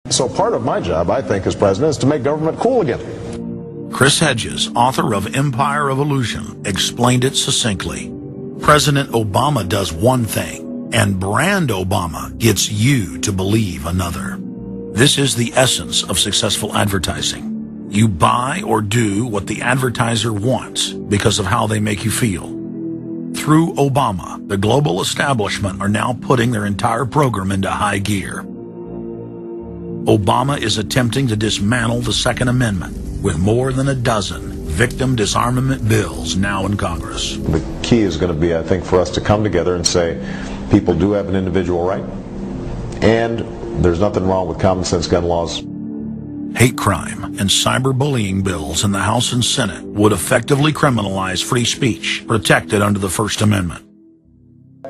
So part of my job, I think, as president, is to make government cool again. Chris Hedges, author of Empire of Illusion, explained it succinctly. President Obama does one thing, and brand Obama gets you to believe another. This is the essence of successful advertising. You buy or do what the advertiser wants because of how they make you feel. Through Obama, the global establishment are now putting their entire program into high gear. Obama is attempting to dismantle the Second Amendment with more than a dozen victim disarmament bills now in Congress. The key is going to be, I think, for us to come together and say people do have an individual right, and there's nothing wrong with common sense gun laws. Hate crime and cyberbullying bills in the House and Senate would effectively criminalize free speech protected under the First Amendment.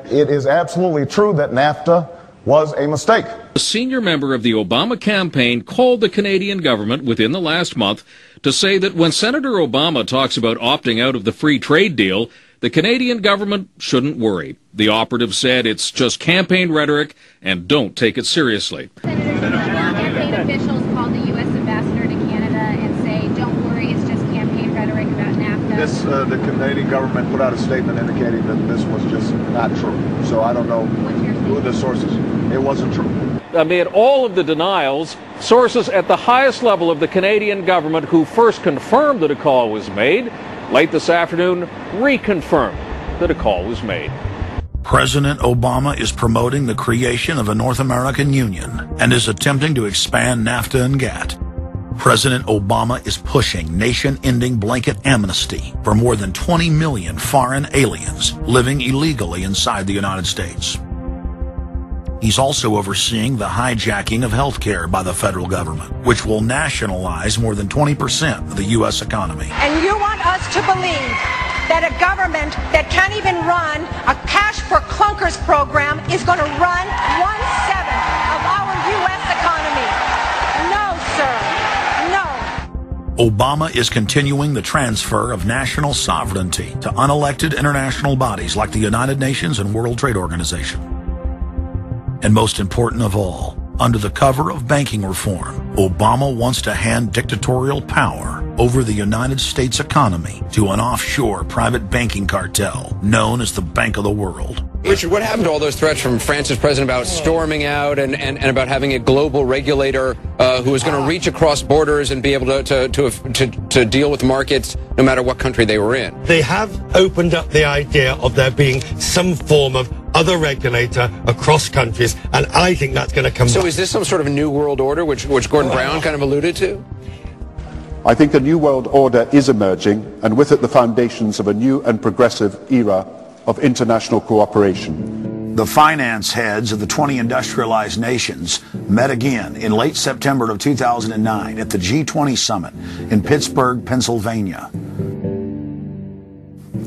It is absolutely true that NAFTA was a mistake. A senior member of the Obama campaign called the Canadian government within the last month to say that when Senator Obama talks about opting out of the free trade deal, the Canadian government shouldn't worry. The operative said it's just campaign rhetoric and don't take it seriously. Campaign officials called the U.S. ambassador to Canada and say, don't worry, it's just campaign rhetoric about NAFTA. The Canadian government put out a statement indicating that this was just not true. So I don't know who the source is. It wasn't true. Amid all of the denials, sources at the highest level of the Canadian government who first confirmed that a call was made, late this afternoon reconfirmed that a call was made. President Obama is promoting the creation of a North American Union and is attempting to expand NAFTA and GATT. President Obama is pushing nation-ending blanket amnesty for more than 20 million foreign aliens living illegally inside the United States. He's also overseeing the hijacking of health care by the federal government, which will nationalize more than 20% of the U.S. economy. And you want us to believe that a government that can't even run a cash for clunkers program is going to run 1/7 of our U.S. economy. No, sir. No. Obama is continuing the transfer of national sovereignty to unelected international bodies like the United Nations and World Trade Organization. And most important of all, under the cover of banking reform, Obama wants to hand dictatorial power over the United States economy to an offshore private banking cartel known as the Bank of the World. Richard, what happened to all those threats from France's president about storming out and about having a global regulator who was going to reach across borders and be able to deal with markets no matter what country they were in? They have opened up the idea of there being some form of other regulator across countries, and I think that's going to come So back. is this some sort of new world order, which Gordon Brown kind of alluded to? I think a new world order is emerging, and with it the foundations of a new and progressive era of international cooperation. The finance heads of the 20 industrialized nations met again in late September of 2009 at the G20 summit in Pittsburgh, Pennsylvania.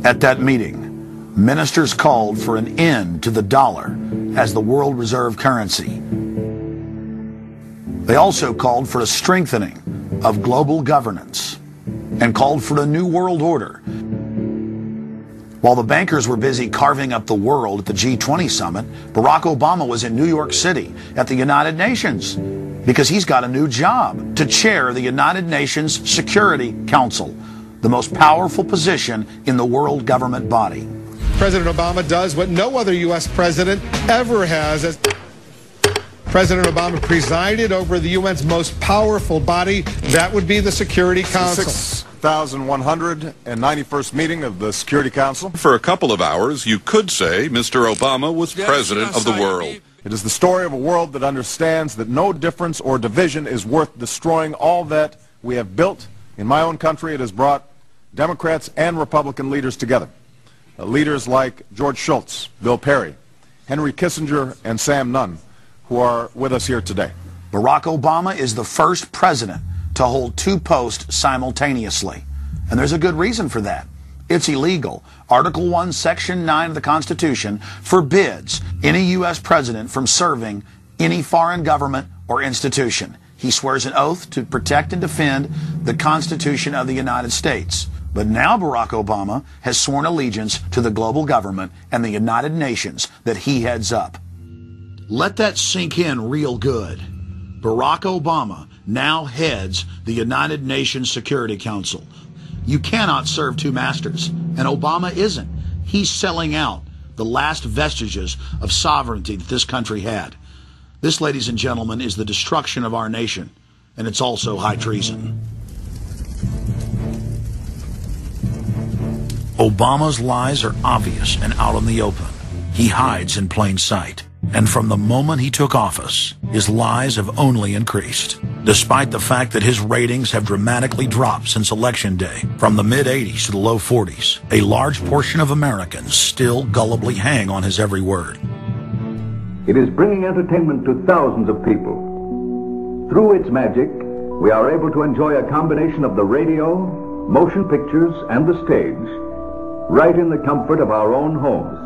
At that meeting, ministers called for an end to the dollar as the world reserve currency. They also called for a strengthening of global governance and called for a new world order. While the bankers were busy carving up the world at the G20 summit, Barack Obama was in New York City at the United Nations because he's got a new job to chair the United Nations Security Council, the most powerful position in the world government body. President Obama does what no other U.S. president ever has. As President Obama presided over the UN's most powerful body, that would be the Security Council. 6,191st meeting of the Security Council. For a couple of hours, you could say Mr. Obama was president of the world. It is the story of a world that understands that no difference or division is worth destroying all that we have built. In my own country, it has brought Democrats and Republican leaders together. Leaders like George Shultz, Bill Perry, Henry Kissinger, and Sam Nunn, who are with us here today. Barack Obama is the first president to hold two posts simultaneously. And there's a good reason for that. It's illegal. Article 1, Section 9 of the Constitution forbids any U.S. president from serving any foreign government or institution. He swears an oath to protect and defend the Constitution of the United States. But now Barack Obama has sworn allegiance to the global government and the United Nations that he heads up. Let that sink in real good. Barack Obama now heads the United Nations Security Council. You cannot serve two masters, and Obama isn't. He's selling out the last vestiges of sovereignty that this country had. This, ladies and gentlemen, is the destruction of our nation, and it's also high treason. Obama's lies are obvious and out in the open. He hides in plain sight. And from the moment he took office, his lies have only increased. Despite the fact that his ratings have dramatically dropped since Election Day, from the mid-80s to the low 40s, a large portion of Americans still gullibly hang on his every word. It is bringing entertainment to thousands of people. Through its magic, we are able to enjoy a combination of the radio, motion pictures, and the stage, right in the comfort of our own homes,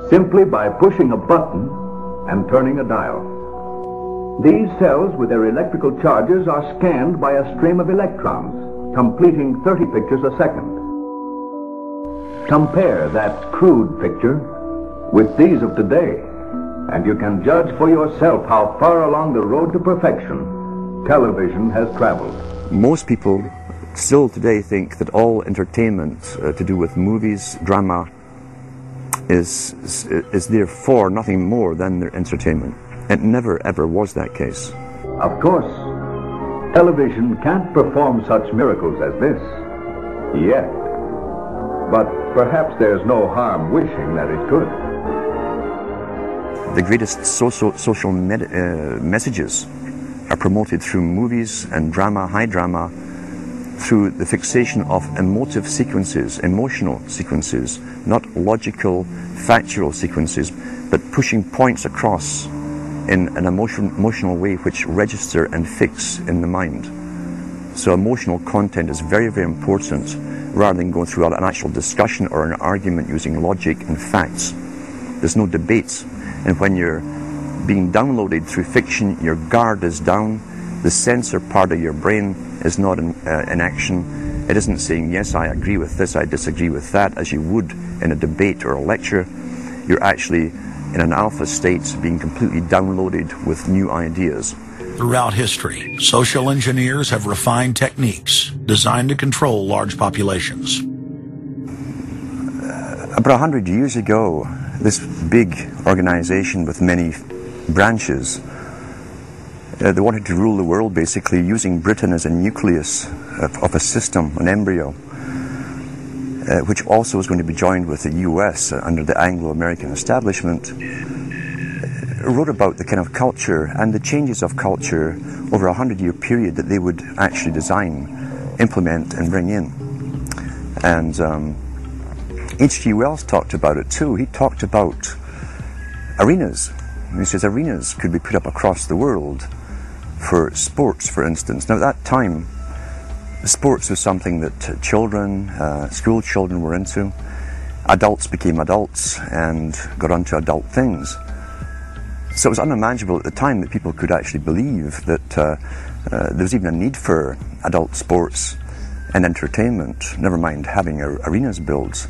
simply by pushing a button and turning a dial. These cells with their electrical charges are scanned by a stream of electrons, completing 30 pictures a second. Compare that crude picture with these of today, and you can judge for yourself how far along the road to perfection television has traveled. Most people still today think that all entertainment to do with movies, drama, is therefore nothing more than their entertainment. It never ever was that case. Of course, television can't perform such miracles as this, yet. But perhaps there's no harm wishing that it could. The greatest social messages are promoted through movies and drama, high drama, through the fixation of emotive sequences, emotional sequences, not logical, factual sequences, but pushing points across in an emotional way which register and fix in the mind. So emotional content is very, very important, rather than going through an actual discussion or an argument using logic and facts. There's no debates. And when you're being downloaded through fiction, your guard is down, the censor part of your brain is not in action. It isn't saying, yes, I agree with this, I disagree with that, as you would in a debate or a lecture. You're actually in an alpha state, being completely downloaded with new ideas. Throughout history, social engineers have refined techniques designed to control large populations. About 100 years ago, this big organization with many branches, they wanted to rule the world basically using Britain as a nucleus of a system, an embryo, which also was going to be joined with the US under the Anglo-American establishment. Wrote about the kind of culture and the changes of culture over a 100-year period that they would actually design, implement and bring in. And H.G. Wells talked about it too. He talked about arenas. He says arenas could be put up across the world for sports, for instance. Now at that time, sports was something that children, school children were into. Adults became adults and got onto adult things. So it was unimaginable at the time that people could actually believe that there was even a need for adult sports and entertainment, never mind having arenas built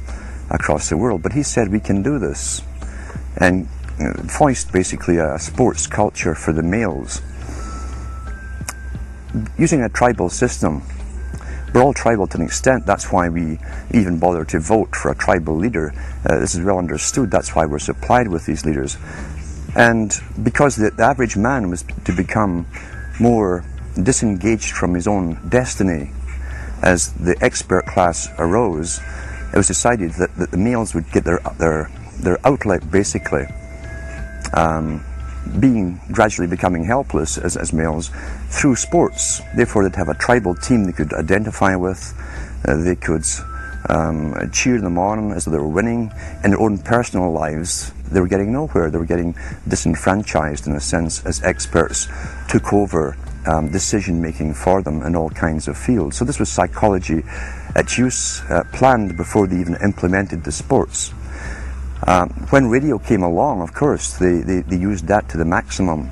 across the world. But he said we can do this, and foist basically a sports culture for the males. Using a tribal system. We're all tribal to an extent. That's why we even bother to vote for a tribal leader. This is well understood. That's why we're supplied with these leaders. And because the average man was to become more disengaged from his own destiny as the expert class arose, it was decided that the males would get their outlet basically, gradually becoming helpless as males through sports. Therefore they'd have a tribal team they could identify with, they could cheer them on as though they were winning. In their own personal lives they were getting nowhere, they were getting disenfranchised in a sense as experts took over decision making for them in all kinds of fields. So this was psychology at use, planned before they even implemented the sports. When radio came along, of course, they used that to the maximum.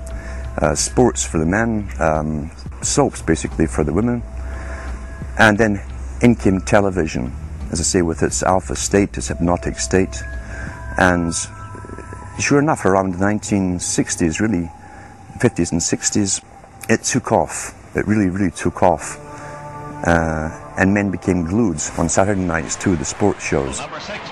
Sports for the men, soaps basically for the women. And then in came television, as I say, with its alpha state, its hypnotic state. And sure enough, around the 1960s, really, 50s and 60s, it took off. It really, really took off. And men became glued on Saturday nights to the sports shows. Number 6.